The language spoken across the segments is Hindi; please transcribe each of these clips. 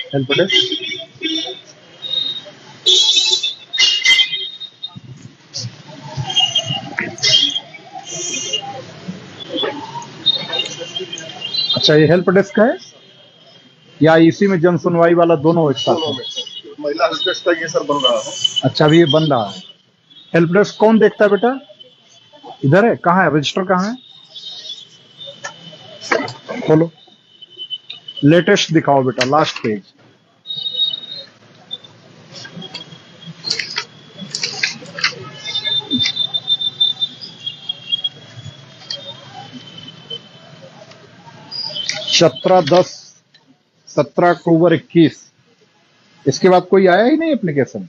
Help desk. अच्छा, ये हेल्प डेस्क है या इसी में जन सुनवाई वाला दोनों एक साथ है? महिला हेल्प डेस्क का ये सर बन रहा है। अच्छा, अभी ये बन रहा है। हेल्प डेस्क कौन देखता है बेटा? इधर है, कहाँ है रजिस्टर, कहाँ है? खोलो, लेटेस्ट दिखाओ बेटा, लास्ट पेज। सत्रह 10 17 अक्टूबर 21। इसके बाद कोई आया ही नहीं एप्लीकेशन।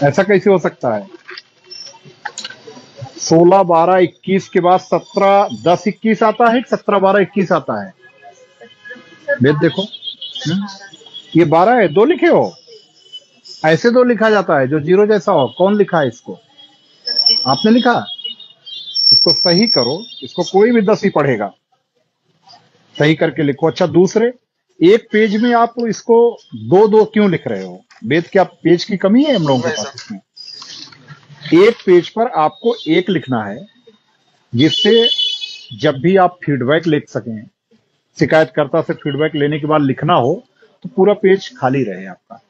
ऐसा कैसे हो सकता है? 16 12 21 के बाद 17 10 21 आता है, 17 12 21 आता है। वेद देखो, ये 12 है, दो लिखे हो। ऐसे दो लिखा जाता है जो जीरो जैसा हो। कौन लिखा है इसको? आपने लिखा। इसको सही करो, इसको कोई भी 10 ही पढ़ेगा। सही करके लिखो। अच्छा, दूसरे एक पेज में आप इसको दो दो क्यों लिख रहे हो? वेद, क्या पेज की कमी है हम लोगों के पास? इसमें एक पेज पर आपको एक लिखना है, जिससे जब भी आप फीडबैक लिख सकें, शिकायतकर्ता से फीडबैक लेने के बाद लिखना हो तो पूरा पेज खाली रहे आपका।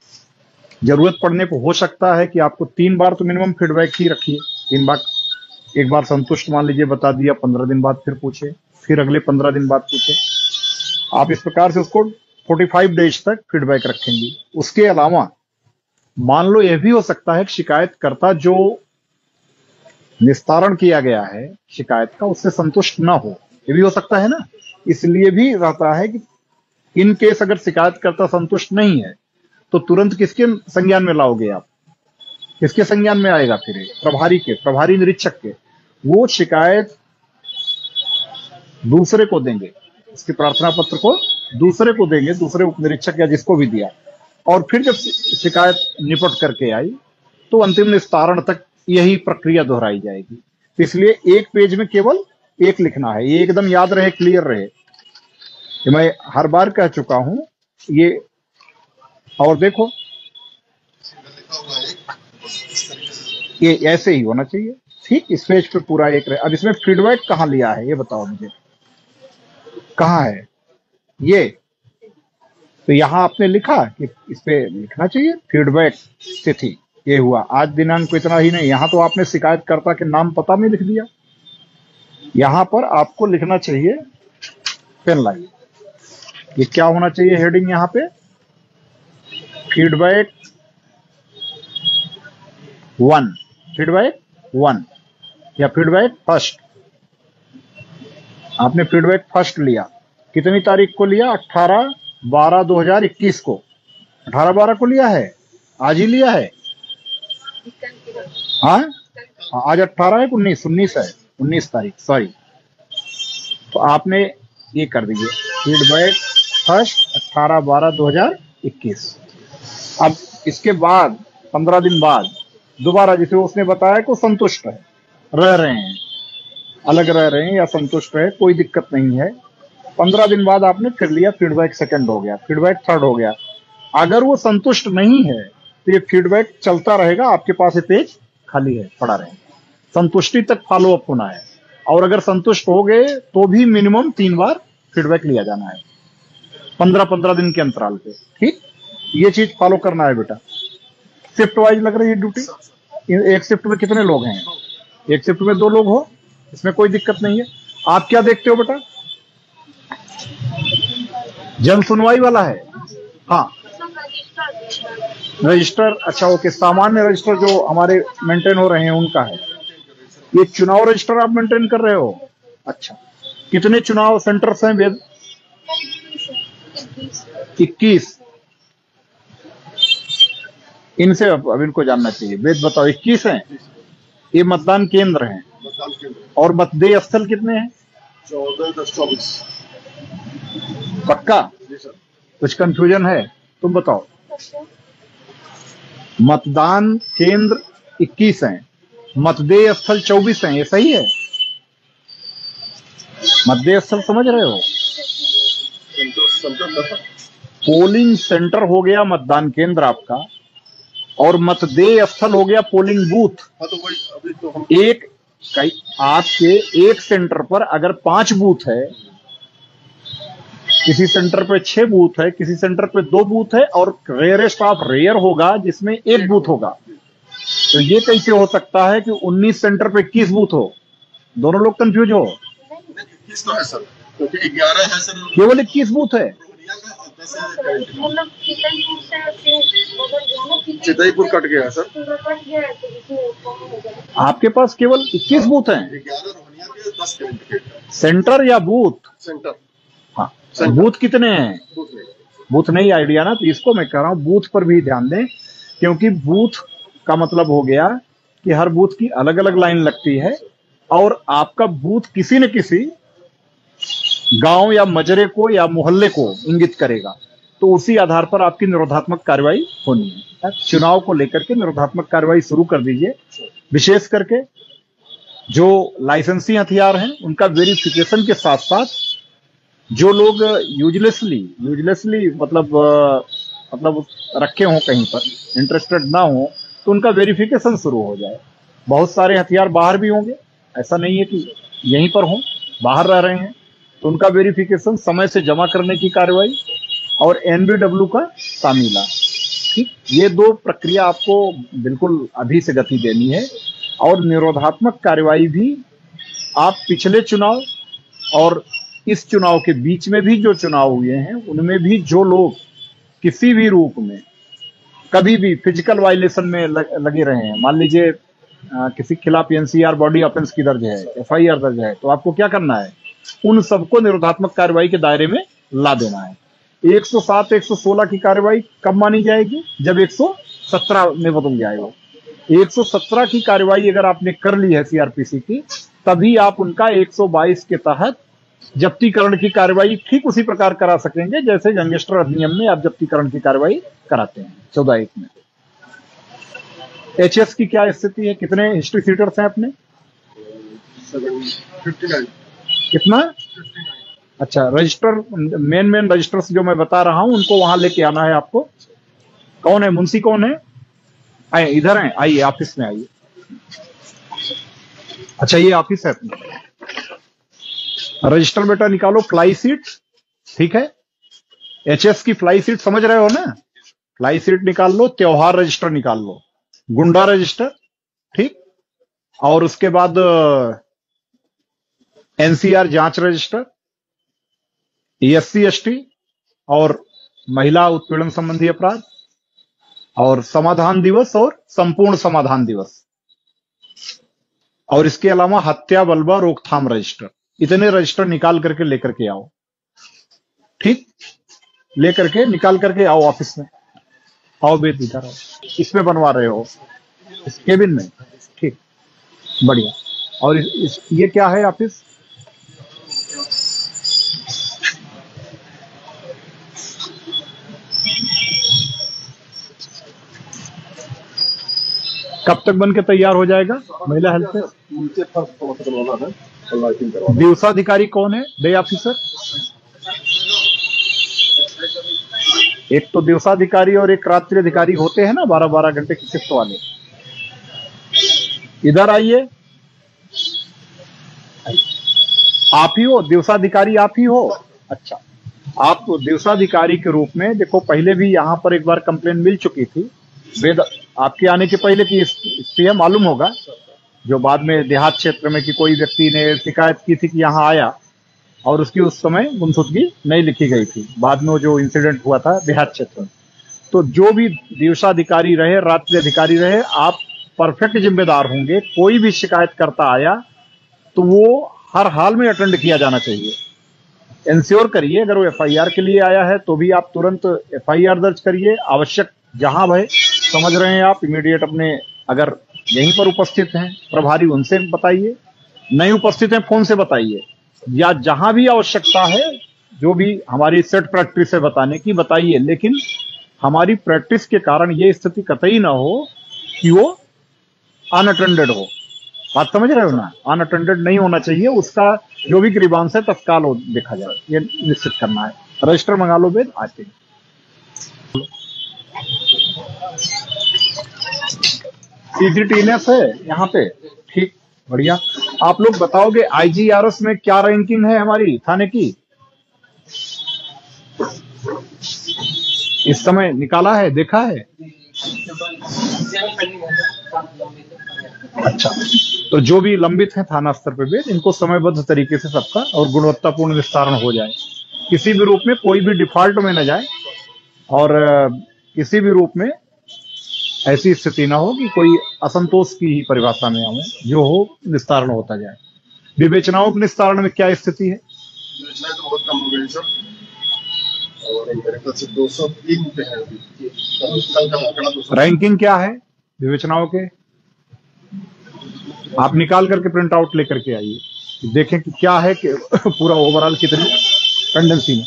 जरूरत पड़ने पर हो सकता है कि आपको 3 बार तो मिनिमम फीडबैक ही रखिए। 3 बार, एक बार संतुष्ट मान लीजिए बता दिया, 15 दिन बाद फिर पूछे, फिर अगले 15 दिन बाद पूछे। आप इस प्रकार से उसको 45 डेज तक फीडबैक रखेंगे। उसके अलावा मान लो यह भी हो सकता है कि शिकायतकर्ता जो निस्तारण किया गया है शिकायत का, उससे संतुष्ट ना हो। ये भी हो सकता है ना। इसलिए भी रहता है कि इन केस अगर शिकायतकर्ता संतुष्ट नहीं है तो तुरंत किसके संज्ञान में लाओगे आप? किसके संज्ञान में आएगा फिर? प्रभारी के, प्रभारी निरीक्षक के। वो शिकायत दूसरे को देंगे, इसके प्रार्थना पत्र को दूसरे को देंगे, दूसरे उप निरीक्षक या जिसको भी दिया। और फिर जब शिकायत निपट करके आई तो अंतिम निस्तारण तक यही प्रक्रिया दोहराई जाएगी। तो इसलिए एक पेज में केवल एक लिखना है। ये एकदम याद रहे, क्लियर रहे। ये मैं हर बार कह चुका हूं ये। और देखो, ये ऐसे ही होना चाहिए। ठीक, इस पेज पे पूरा एक रहे। अब इसमें फीडबैक कहाँ लिया है ये बताओ मुझे, कहाँ है ये? तो यहां आपने लिखा कि इस पे लिखना चाहिए फीडबैक तिथि, ये हुआ आज दिनांक को, इतना ही नहीं, यहां तो आपने शिकायतकर्ता के नाम पता में लिख दिया। यहां पर आपको लिखना चाहिए, पेन लाइए, ये क्या होना चाहिए हेडिंग यहां पे? फीडबैक 1, फीडबैक 1 या फीडबैक फर्स्ट। आपने फीडबैक फर्स्ट लिया, कितनी तारीख को लिया? 18/12/2021 को। 18/12 को लिया है, आज ही लिया है। हाँ, आज 18 है, 19 है, 19 तारीख, सॉरी। तो आपने ये कर दीजिए, फीडबैक फर्स्ट 18/12/2021। अब इसके बाद 15 दिन बाद दोबारा, जिसे उसने बताया कि संतुष्ट है, रह रहे हैं, अलग रह रहे हैं या संतुष्ट है, कोई दिक्कत नहीं है। 15 दिन बाद आपने फिर लिया, फीडबैक सेकंड हो गया, फीडबैक थर्ड हो गया। अगर वो संतुष्ट नहीं है तो ये फीडबैक चलता रहेगा, आपके पास ये पेज खाली है, पड़ा रहेगा। संतुष्टि तक फॉलो अप होना है। और अगर संतुष्ट हो गए तो भी मिनिमम 3 बार फीडबैक लिया जाना है, 15-15 दिन के अंतराल पे। ठीक, ये चीज फॉलो करना है बेटा। शिफ्ट वाइज लग रही है ड्यूटी। एक शिफ्ट में कितने लोग हैं? एक शिफ्ट में 2 लोग हो, इसमें कोई दिक्कत नहीं है। आप क्या देखते हो बेटा? जन सुनवाई वाला है, हाँ, रजिस्टर। अच्छा, ओके, सामान्य रजिस्टर जो हमारे मेंटेन हो रहे हैं उनका है। ये चुनाव रजिस्टर आप मेंटेन कर रहे हो? अच्छा, कितने चुनाव सेंटर्स हैं वेद? 21। इनसे अब इनको जानना चाहिए। वेद बताओ, 21 हैं? ये मतदान केंद्र हैं। और मतदेय स्थल कितने हैं? 14-10-24। पक्का? कुछ कंफ्यूजन है? तुम बताओ। मतदान केंद्र 21 हैं, मतदेय स्थल 24 हैं, ये सही है? मतदेय स्थल समझ रहे हो? सेंटर था सर। पोलिंग सेंटर हो गया मतदान केंद्र आपका, और मतदेय स्थल हो गया पोलिंग बूथ। हाँ तो वही अभी तो हम एक कई आपके एक सेंटर पर अगर 5 बूथ है, किसी सेंटर पे 6 बूथ है, किसी सेंटर पे 2 बूथ है, और रेयरेस्ट ऑफ रेयर होगा जिसमें 1 बूथ होगा। तो ये कैसे हो सकता है कि 19 सेंटर पे 21 बूथ हो? दोनों लोग कंफ्यूज हो। 21 तो है सर, क्योंकि 11 है सर केवल 21 बूथ है। रोहनिया का और 10 है चितईपुर कट गया है सर। आपके पास केवल 21 बूथ हैं। 11 रोहनिया के, 10 कैंडिडेट है। सेंटर या बूथ? सेंटर हाँ, सेंटर। बूथ कितने हैं? बूथ में बूथ नहीं आइडिया ना, तो इसको मैं कह रहा हूं बूथ पर भी ध्यान दें, क्योंकि बूथ का मतलब हो गया कि हर बूथ की अलग अलग लाइन लगती है, और आपका बूथ किसी न किसी गांव या मजरे को या मोहल्ले को इंगित करेगा, तो उसी आधार पर आपकी निरोधात्मक कार्रवाई होनी है। चुनाव को लेकर के निरोधात्मक कार्रवाई शुरू कर दीजिए। विशेष करके जो लाइसेंसी हथियार हैं उनका वेरिफिकेशन के साथ साथ जो लोग यूजलेसली मतलब रखे हों कहीं पर, इंटरेस्टेड ना हो, तो उनका वेरिफिकेशन शुरू हो जाए। बहुत सारे हथियार बाहर भी होंगे, ऐसा नहीं है कि यहीं पर हों, बाहर रह रहे हैं, तो उनका वेरिफिकेशन, समय से जमा करने की कार्रवाई, और एनबीडब्ल्यू का तामीला। ठीक, ये 2 प्रक्रिया आपको बिल्कुल अभी से गति देनी है। और निरोधात्मक कार्रवाई भी आप पिछले चुनाव और इस चुनाव के बीच में भी जो चुनाव हुए हैं उनमें भी जो लोग किसी भी रूप में कभी भी फिजिकल वायलेशन में लगे रहे हैं, मान लीजिए किसी के खिलाफ एनसीआर बॉडी ऑफेंस की दर्ज है, एफआईआर दर्ज है, तो आपको क्या करना है? उन सबको निरोधात्मक कार्रवाई के दायरे में ला देना है। 107, 116 की कार्रवाई कब मानी जाएगी? जब 117 में बदल जाएगा। 117 की कार्रवाई अगर आपने कर ली है सीआरपीसी की, तभी आप उनका 122 के तहत जब्तीकरण की कार्रवाई ठीक उसी प्रकार करा सकेंगे जैसे गैंगस्टर अधिनियम में आप जब्तीकरण की कार्रवाई कराते हैं 14(1) में। एचएस की क्या स्थिति है? कितने हिस्ट्री सीटर्स हैं अपने? 59। कितना? 59। अच्छा, रजिस्टर, मेन रजिस्टर्स जो मैं बता रहा हूं उनको वहां लेके आना है आपको। कौन है मुंशी? कौन है? आइए, इधर हैं, आइए ऑफिस में आइए। अच्छा, ये ऑफिस है अपनी। रजिस्टर बेटा निकालो, फ्लाई सीट, ठीक है? एचएस की फ्लाई सीट समझ रहे हो ना? फ्लाई सीट निकाल लो, त्योहार रजिस्टर निकाल लो, गुंडा रजिस्टर, ठीक, और उसके बाद एनसीआर जांच रजिस्टर, एससी एसटी और महिला उत्पीड़न संबंधी अपराध, और समाधान दिवस और संपूर्ण समाधान दिवस, और इसके अलावा हत्या बलवा रोकथाम रजिस्टर। इतने रजिस्टर निकाल करके लेकर के आओ, ठीक? लेकर के निकाल करके आओ ऑफिस में। आओ बेट, इधर आओ। इसमें बनवा रहे हो? इस केबिन में? ठीक, बढ़िया। और ये क्या है ऑफिस? कब तक बन के तैयार हो जाएगा? महिला हेल्थ से नीचे फर्स्ट करवाना है और लाइटिंग करवाना है। दिवसाधिकारी कौन है? Day officer? एक तो दिवसाधिकारी और एक रात्रि अधिकारी होते हैं ना, 12-12 घंटे की शिफ्ट वाले। इधर आइए। आप ही हो दिवसाधिकारी? आप ही हो? अच्छा, आप दिवसाधिकारी के रूप में देखो, पहले भी यहां पर एक बार कंप्लेन मिल चुकी थी, वेद आपके आने के पहले की स्थिति है, मालूम होगा, जो बाद में देहात क्षेत्र में कि कोई व्यक्ति ने शिकायत की थी कि यहां आया और उसकी उस समय गुमशुदगी नहीं लिखी गई थी। बाद में वो जो इंसिडेंट हुआ था देहात क्षेत्र में, तो जो भी दिवसाधिकारी रहे, रात्रि अधिकारी रहे, आप परफेक्ट जिम्मेदार होंगे। कोई भी शिकायत करता आया तो वो हर हाल में अटेंड किया जाना चाहिए। इंश्योर करिए, अगर वो एफआईआर के लिए आया है तो भी आप तुरंत एफआईआर दर्ज करिए। आवश्यक जहां भय समझ रहे हैं आप, इमीडिएट अपने, अगर यहीं पर उपस्थित हैं प्रभारी, उनसे बताइए। नहीं उपस्थित हैं, फोन से बताइए, या जहां भी आवश्यकता है, जो भी हमारी सेट प्रैक्टिस है बताने की, बताइए। लेकिन हमारी प्रैक्टिस के कारण ये स्थिति कतई ना हो कि वो अनअटेंडेड हो। बात समझ रहे हो ना? अनअटेंडेड नहीं होना चाहिए। उसका जो भी ग्रीवांस है तत्काल देखा जाए, ये निश्चित करना है। रजिस्टर मंगा लो वेद, आते हैं। सीजीटीएनएस है यहाँ पे, ठीक, बढ़िया। आप लोग बताओगे आईजीआरएस में क्या रैंकिंग है हमारी थाने की इस समय? निकाला है, देखा है? अच्छा, तो जो भी लंबित है थाना स्तर पे भी, इनको समयबद्ध तरीके से सबका और गुणवत्तापूर्ण निस्तारण हो जाए, किसी भी रूप में कोई भी डिफॉल्ट में न जाए, और किसी भी रूप में ऐसी स्थिति ना हो कि कोई असंतोष की ही परिभाषा में आए, जो हो निस्तारण होता जाए। विवेचनाओं के निस्तारण में क्या स्थिति है? योजनाएं तो बहुत कम हो गई सर, और मेरे ख्याल से 203 पे है अभी। कल का आंकड़ा 200। रैंकिंग क्या है विवेचनाओं के? आप निकाल करके प्रिंट आउट लेकर के आइए, देखें कि क्या है कि पूरा ओवरऑल कितनी टेंडेंसी में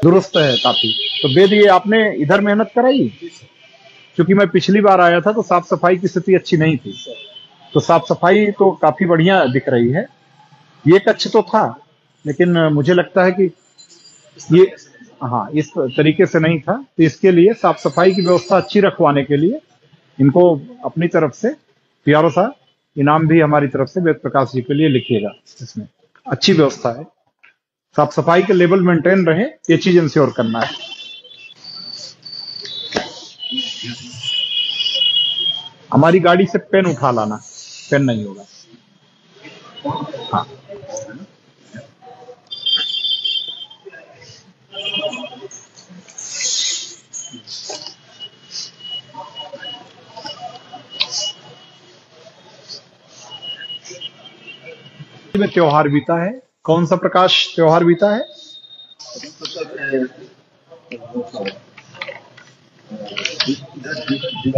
दुरुस्त है काफी। तो वेद ये आपने इधर मेहनत कराई, क्योंकि मैं पिछली बार आया था तो साफ सफाई की स्थिति अच्छी नहीं थी, तो साफ सफाई तो काफी बढ़िया दिख रही है। ये कच्छ तो था, लेकिन मुझे लगता है कि ये, हाँ, इस तरीके से नहीं था, तो इसके लिए साफ सफाई की व्यवस्था अच्छी रखवाने के लिए इनको अपनी तरफ से पीआरओ साहब इनाम भी हमारी तरफ से वेद प्रकाश जी के लिए लिखिएगा। इसमें अच्छी व्यवस्था है, साफ सफाई के लेवल मेंटेन रहे, ये चीज इंश्योर करना है। हमारी गाड़ी से पेन उठा लाना, पेन नहीं होगा। हाँ, में त्योहार बीता है, कौन सा प्रकाश त्योहार बीता है?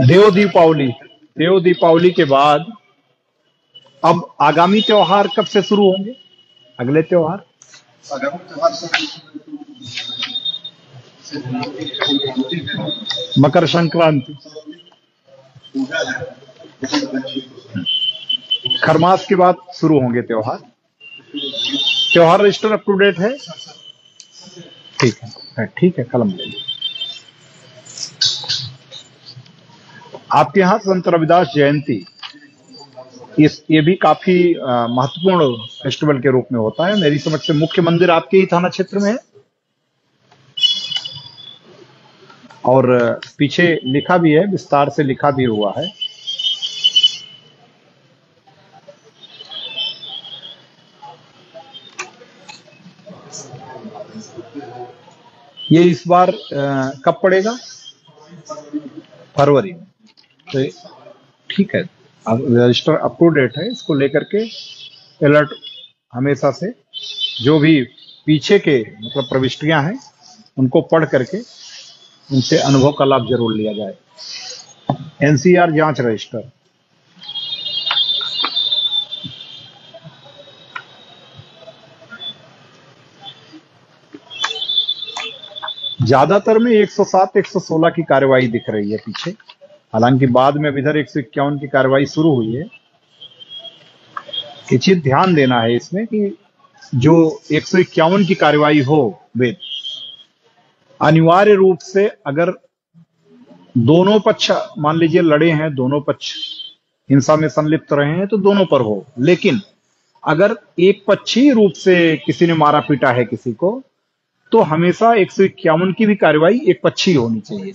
देव दीपावली। देव दीपावली के बाद अब आगामी त्योहार कब से शुरू होंगे? अगले त्योहार आगामी त्योहार मकर संक्रांति, खरमास के बाद शुरू होंगे त्योहार। त्योहार रजिस्टर अप टू डेट है? ठीक है, ठीक है, कलम ले लीजिए। आपके यहाँ संत रविदास जयंती, ये भी काफी महत्वपूर्ण फेस्टिवल के रूप में होता है। मेरी समझ से मुख्य मंदिर आपके ही थाना क्षेत्र में है, और पीछे लिखा भी है, विस्तार से लिखा भी हुआ है। ये इस बार कब पड़ेगा? फरवरी में। तो ठीक है, रजिस्टर अप टू डेट है, इसको लेकर के अलर्ट हमेशा से, जो भी पीछे के मतलब प्रविष्टियां हैं उनको पढ़ करके उनसे अनुभव का लाभ जरूर लिया जाए। एनसीआर जांच रजिस्टर, ज्यादातर में 107, 116 की कार्रवाई दिख रही है पीछे, हालांकि बाद में इधर 151 की कार्रवाई शुरू हुई है। ये चीज ध्यान देना है इसमें कि जो 151 की कार्रवाई हो, वे अनिवार्य रूप से अगर दोनों पक्ष मान लीजिए लड़े हैं, दोनों पक्ष हिंसा में संलिप्त रहे हैं, तो दोनों पर हो। लेकिन अगर एक पक्षी रूप से किसी ने मारा पीटा है किसी को, तो हमेशा 151 की भी कार्रवाई एक पक्षी होनी चाहिए,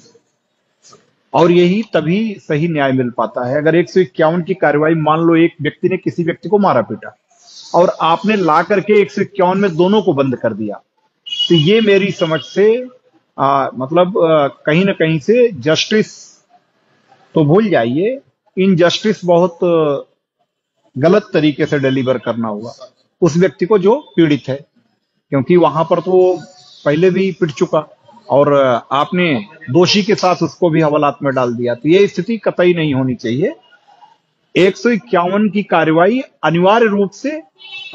और यही तभी सही न्याय मिल पाता है। अगर 151 की कार्रवाई, मान लो एक व्यक्ति ने किसी व्यक्ति को मारा पीटा और आपने ला करके 151 में दोनों को बंद कर दिया, तो ये मेरी समझ से मतलब कहीं ना कहीं से जस्टिस तो भूल जाइए, इनजस्टिस बहुत गलत तरीके से डिलीवर करना हुआ उस व्यक्ति को जो पीड़ित है, क्योंकि वहां पर तो पहले भी पिट चुका और आपने दोषी के साथ उसको भी हवालात में डाल दिया। तो ये स्थिति कतई नहीं होनी चाहिए। 151 की कार्रवाई अनिवार्य रूप से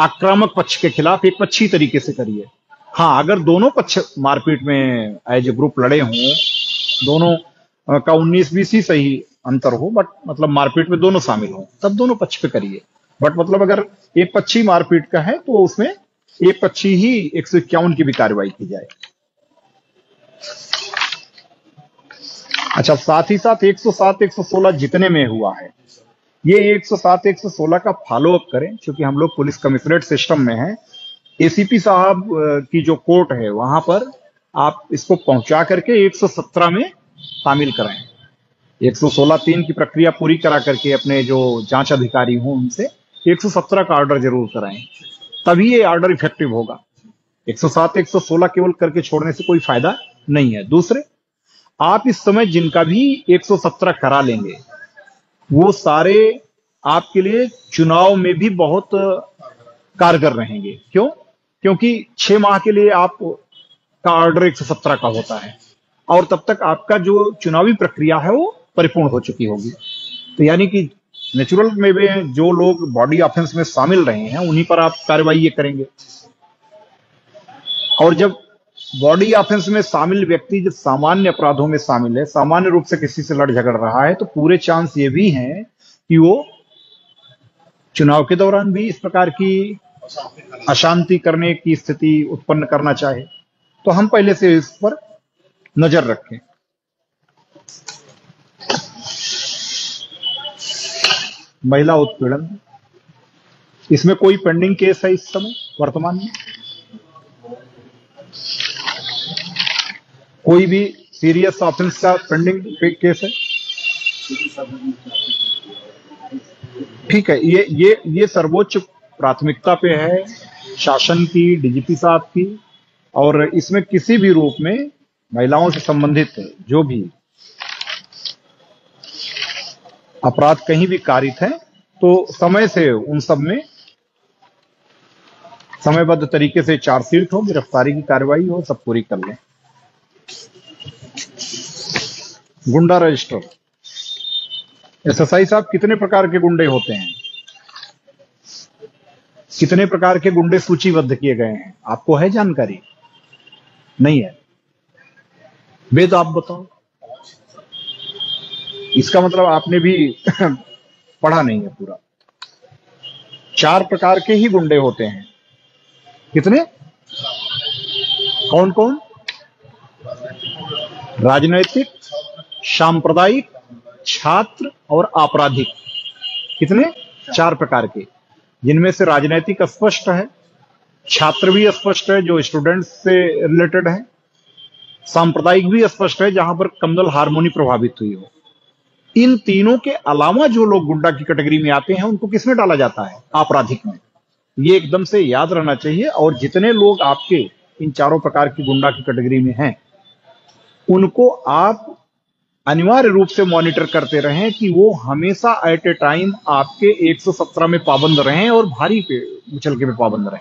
आक्रामक पक्ष के खिलाफ एक पक्षी तरीके से करिए। हाँ, अगर दोनों पक्ष मारपीट में एज ए ग्रुप लड़े हों, दोनों का 19-20 ही सही अंतर हो, बट मतलब मारपीट में दोनों शामिल हो, तब दोनों पक्ष पे करिए। बट मतलब अगर एक पक्षी मारपीट का है तो उसमें एक पक्षी ही 151 की भी कार्रवाई की जाए। अच्छा, साथ ही साथ 107, 116 जितने में हुआ है, ये 107, 116 का फॉलोअप करें, क्योंकि हम लोग पुलिस कमिश्नरेट सिस्टम में हैं। एसीपी साहब की जो कोर्ट है वहां पर आप इसको पहुंचा करके 117 में शामिल कराएं। 116(3) की प्रक्रिया पूरी करा करके अपने जो जांच अधिकारी हों उनसे 117 का ऑर्डर जरूर कराएं, तभी ये ऑर्डर इफेक्टिव होगा। 107, 116 केवल करके छोड़ने से कोई फायदा नहीं है। दूसरे, आप इस समय जिनका भी 117 करा लेंगे वो सारे आपके लिए चुनाव में भी बहुत कारगर रहेंगे। क्यों? क्योंकि 6 माह के लिए आप का ऑर्डर 117 का होता है और तब तक आपका जो चुनावी प्रक्रिया है वो परिपूर्ण हो चुकी होगी। तो यानी कि नेचुरल में भी जो लोग बॉडी ऑफेंस में शामिल रहे हैं उन्हीं पर आप कार्रवाई ये करेंगे। और जब बॉडी ऑफेंस में शामिल व्यक्ति जब सामान्य अपराधों में शामिल है, सामान्य रूप से किसी से लड़ झगड़ रहा है, तो पूरे चांस ये भी हैं कि वो चुनाव के दौरान भी इस प्रकार की अशांति करने की स्थिति उत्पन्न करना चाहे। तो हम पहले से इस पर नजर रखें। महिला उत्पीड़न, इसमें कोई पेंडिंग केस है इस समय वर्तमान में? कोई भी सीरियस ऑफेंस का पेंडिंग केस है? ठीक है, ये सर्वोच्च प्राथमिकता पे है शासन की, डीजीपी साहब की, और इसमें किसी भी रूप में महिलाओं से संबंधित जो भी अपराध कहीं भी कारित है तो समय से उन सब में समयबद्ध तरीके से चार्जशीट हो, गिरफ्तारी की कार्रवाई हो, सब पूरी कर लें। गुंडा रजिस्टर, एसएसआई साहब, कितने प्रकार के गुंडे होते हैं? कितने प्रकार के गुंडे सूचीबद्ध किए गए हैं? आपको है जानकारी? नहीं है? वेद आप बताओ। इसका मतलब आपने भी पढ़ा नहीं है पूरा। 4 प्रकार के ही गुंडे होते हैं। कितने? कौन कौन? राजनैतिक, सांप्रदायिक, छात्र और आपराधिक। कितने? 4 प्रकार के, जिनमें से राजनैतिक स्पष्ट है, छात्र भी स्पष्ट है जो स्टूडेंट्स से रिलेटेड है, सांप्रदायिक भी स्पष्ट है जहां पर कम्युनल हार्मोनी प्रभावित हुई हो। इन तीनों के अलावा जो लोग गुंडा की कैटेगरी में आते हैं उनको किसमें डाला जाता है? आपराधिक में। ये एकदम से याद रहना चाहिए। और जितने लोग आपके इन 4 प्रकार की गुंडा की कैटेगरी में हैं उनको आप अनिवार्य रूप से मॉनिटर करते रहें कि वो हमेशा एट ए टाइम आपके 117 में पाबंद रहें और भारी पे उछल के में पाबंद रहें,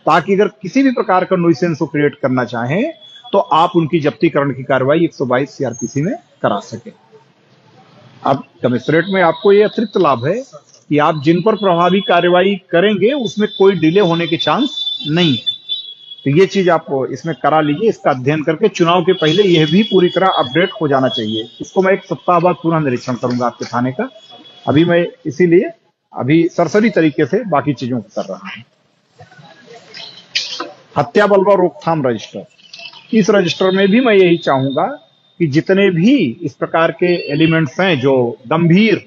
ताकि अगर किसी भी प्रकार का न्यूसेंस को क्रिएट करना चाहें तो आप उनकी जब्तीकरण की कार्रवाई 122 सीआरपीसी में करा सके। अब कमिश्नरेट में आपको ये अतिरिक्त लाभ है कि आप जिन पर प्रभावी कार्रवाई करेंगे उसमें कोई डिले होने के चांस नहीं है। तो ये चीज आप इसमें करा लीजिए। इसका अध्ययन करके चुनाव के पहले यह भी पूरी तरह अपडेट हो जाना चाहिए। इसको मैं 1 सप्ताह बाद पुनः निरीक्षण करूंगा आपके थाने का। अभी मैं इसीलिए अभी सरसरी तरीके से बाकी चीजों को कर रहा हूं। हत्या बलवा रोकथाम रजिस्टर, इस रजिस्टर में भी मैं यही चाहूंगा कि जितने भी इस प्रकार के एलिमेंट्स हैं जो गंभीर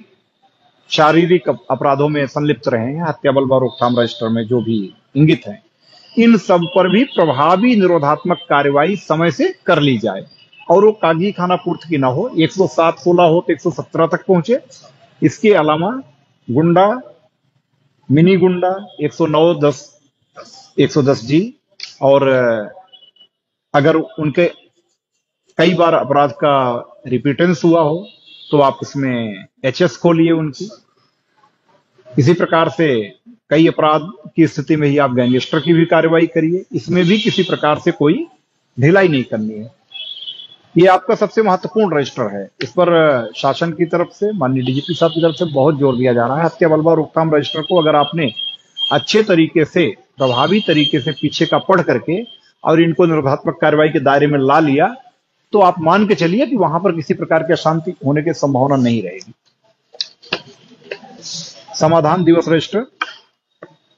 शारीरिक अपराधों में संलिप्त रहे हैं, हत्या बलवा रोकथाम रजिस्टर में जो भी इंगित हैं, इन सब पर भी प्रभावी निरोधात्मक कार्रवाई समय से कर ली जाए और वो कागजी खाना पूर्ति की ना हो। 107-16 हो तो 117 तक पहुंचे। इसके अलावा गुंडा, मिनी गुंडा, 109-10, 110 जी, और अगर उनके कई बार अपराध का रिपीटेंस हुआ हो तो आप इसमें एचएस खोलिए उनकी। इसी प्रकार से कई अपराध की स्थिति में ही आप गैंगस्टर की भी कार्रवाई करिए। इसमें भी किसी प्रकार से कोई ढिलाई नहीं करनी है। ये आपका सबसे महत्वपूर्ण रजिस्टर है। इस पर शासन की तरफ से, माननीय डीजीपी साहब की तरफ से बहुत जोर दिया जा रहा है। हत्या बलवा रोकथाम रजिस्टर को अगर आपने अच्छे तरीके से, प्रभावी तरीके से पीछे का पढ़ करके और इनको निरोधात्मक कार्रवाई के दायरे में ला लिया तो आप मान के चलिए कि वहां पर किसी प्रकार की अशांति होने की संभावना नहीं रहेगी। समाधान दिवस रजिस्टर,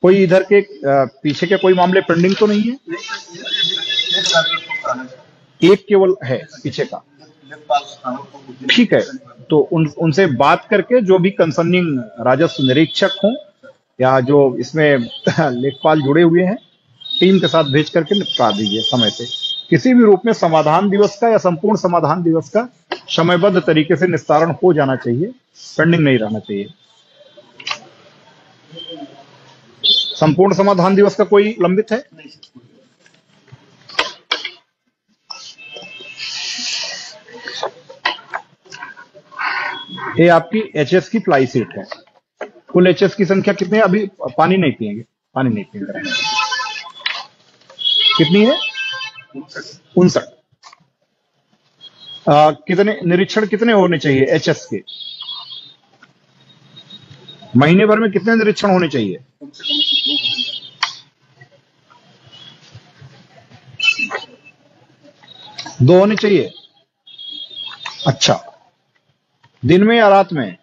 कोई इधर के पीछे के कोई मामले पेंडिंग तो नहीं है? एक केवल है पीछे का, ठीक है। तो उनसे बात करके जो भी कंसर्निंग राजस्व निरीक्षक हों या जो इसमें लेखपाल जुड़े हुए हैं, टीम के साथ भेज करके निपटा दीजिए समय से। किसी भी रूप में समाधान दिवस का या संपूर्ण समाधान दिवस का समयबद्ध तरीके से निस्तारण हो जाना चाहिए, पेंडिंग नहीं रहना चाहिए। संपूर्ण समाधान दिवस का कोई लंबित है? ये आपकी एचएस की फ्लाई सीट है। कुल एचएस की संख्या कितनी है? अभी पानी नहीं पिएंगे, पानी नहीं पिएंगे। कितनी है? 59। कितने निरीक्षण कितने होने चाहिए एचएस के? महीने भर में कितने निरीक्षण होने चाहिए? दो होने चाहिए। अच्छा, दिन में या रात में?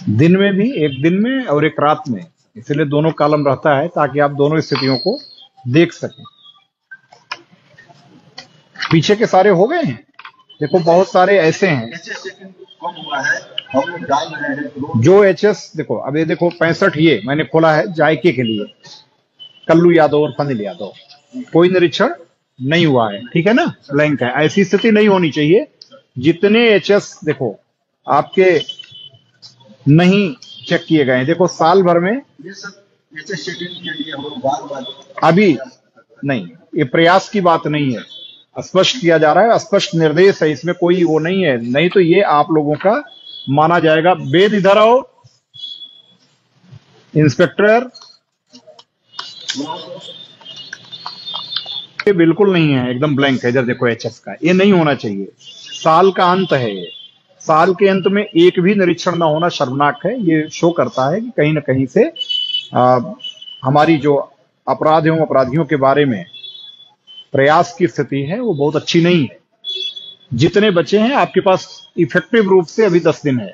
दिन में भी, एक दिन में और एक रात में, इसलिए दोनों कॉलम रहता है ताकि आप दोनों स्थितियों को देख सकें। पीछे के सारे हो गए हैं? देखो बहुत सारे ऐसे हैं जो एचएस, देखो अब ये देखो 65 ये मैंने खोला है जायके के लिए, कल्लू यादव और फनिल यादव, कोई निरीक्षण नहीं हुआ है, ठीक है ना, ब्लैंक है। ऐसी स्थिति नहीं होनी चाहिए। जितने एचएस देखो आपके नहीं चेक किए गए हैं, देखो साल भर में अभी नहीं, ये प्रयास की बात नहीं है, स्पष्ट किया जा रहा है, स्पष्ट निर्देश है, इसमें कोई वो नहीं है, नहीं तो ये आप लोगों का माना जाएगा। वेद इधर आओ, इंस्पेक्टर, ये बिल्कुल नहीं है, एकदम ब्लैंक है। इधर देखो एचएस का, ये नहीं होना चाहिए। साल का अंत है ये, साल के अंत में एक भी निरीक्षण ना होना शर्मनाक है। ये शो करता है कि कहीं ना कहीं से हमारी जो अपराध एवं अपराधियों के बारे में प्रयास की स्थिति है वो बहुत अच्छी नहीं है। जितने बचे हैं आपके पास इफेक्टिव रूप से अभी 10 दिन है,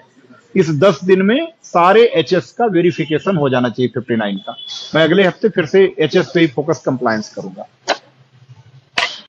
इस 10 दिन में सारे एचएस का वेरिफिकेशन हो जाना चाहिए 59 का। मैं अगले हफ्ते फिर से एचएस पे ही फोकस कंप्लायंस करूंगा।